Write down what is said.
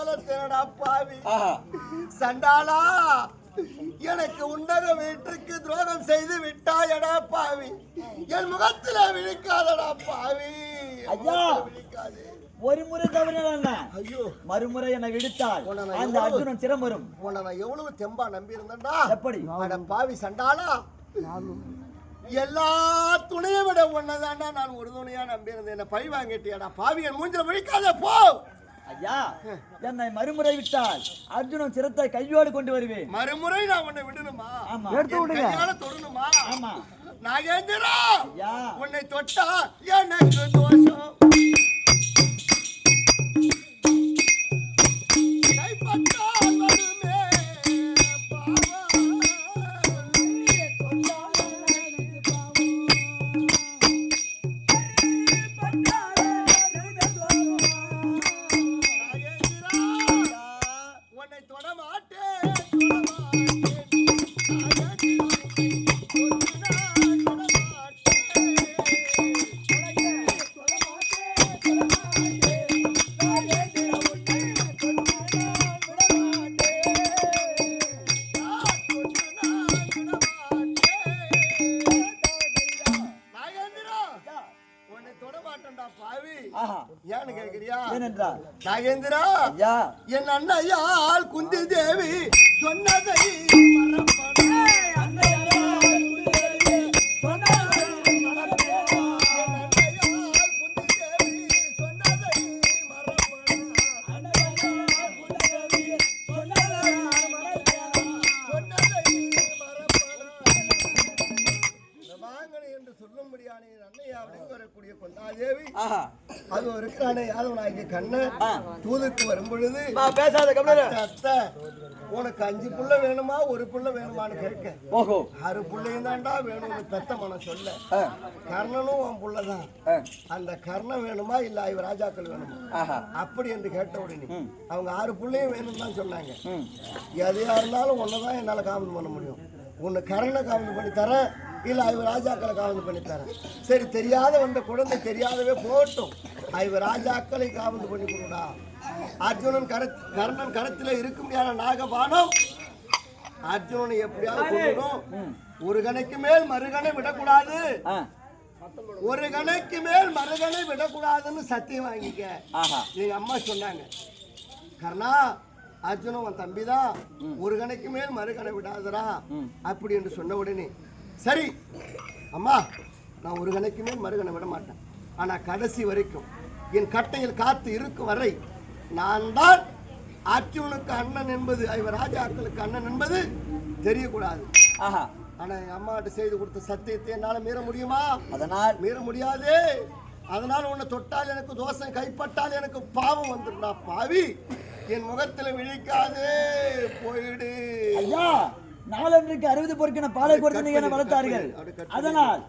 வளர்த்தேனடா பாவி. சண்டாளா, எனக்கு உன்னத வீட்டுக்கு துரோகம் செய்து விட்டாயடா பாவி. என் முகத்துல விழிக்காதடா பாவி. ஐயா, ஒரு முறை தவறினா ஐயோ மறுமுறை என்னை விடுத்தால் அந்த அர்ஜுனன் சிரம் வரும். உன்னை நான் எவ்வளவு தெம்பா நம்பி இருந்தேன்டா. எப்படி அட பாவி சண்டாளா, எல்லா துணையை விட ஒன்னதாண்டா நான் ஒரு துணையா நம்பி இருந்தேன். என்ன பழி வாங்கிட்டியாடா பாவி. என் மூஞ்சில விழிக்காத போ. ஐயா, என்னை மறுமுறை விட்டால் அர்ஜுனன் சிரத்தை கையோடு கொண்டு வருவேன். மறுமுறை நான் உன்னை விடணுமா? ஆமா, எடுத்து விடுங்க. தொடணுமா? ஆமா. நாகேந்திரா, ஐயா, உன்னை தொட்டா எனக்கு தோஷம். நாகேந்திரா, என் அண்ணையால் குந்தி தேவி சொன்னதை தூதுக்கு வரும் பொழுது உனக்கு 5 புள்ள வேணுமா 1 புள்ள வேணுமான்னு கேட்க 6 புள்ளையும் தான்டா வேணும்னு பெத்த மன சொல்ல. கர்ணனும் உன் புள்ளதான். அந்த கர்ணன் வேணுமா இல்ல இவ ராஜாக்கள் வேணுமா அப்படி என்று கேட்ட உடனே அவங்க 6 புள்ளையும் வேணும்னு தான் சொன்னாங்க. எதையா இருந்தாலும் ஒன்னதான் என்னால காவல் பண்ண முடியும். உன்னை கர்ணனை காவல் பண்ணி தரேன், இல்ல இவ ராஜாக்களை காவல் பண்ணி தரேன். சரி, தெரியாத வந்த குழந்தை தெரியாதவே போட்டும், இவ ராஜாக்களை காவல் பண்ணி கொடுடா. அர்ஜுனன் கர்ணன் கரத்துல இருக்கும் யார நாகபானம் அர்ஜுனனை எப்படியாவது கொள்ளணும். ஒரு கணைக்கு மேல் மறுகணை விடக்கூடாது, ஒரு கணைக்கு மேல் மறுகணை விடக்கூடாதுன்னு சத்தியம் வாங்கிக்க. எங்க அம்மா சொன்னாங்க, கர்ணா அர்ஜுனன் உன் தம்பிதான், ஒரு கணைக்கு மேல் மறுகணை விடாதரா அப்படி என்று சொன்ன உடனே சரி அம்மா, நான் ஒரு கணைக்கு மேல் மறுகணை விட மாட்டேன். ஆனா கடைசி வரைக்கும் என் கட்டையில் காத்து இருக்கும் வரை நான் தான் அர்ஜுனனுக்கு அண்ணன் என்பது, இவர் ராஜாக்களுக்கு அண்ணன் என்பது தெரியக்கூடாது. ஆனா என் அம்மாட்ட செய்து கொடுத்த சத்தியத்தை என்னால மீற முடியுமா? அதனால் மீற முடியாது. அதனால உன்னை தொட்டால் எனக்கு தோஷம், கைப்பட்டால் எனக்கு பாவம் வந்துடும்டா பாவி. என் முகத்துல விழிக்காதே, போயிடு. ஐயா, நாளன்றைக்கு 60 பொறுக்கின பாலை கொடுத்து நீங்க வளர்த்தார்கள். அதனால்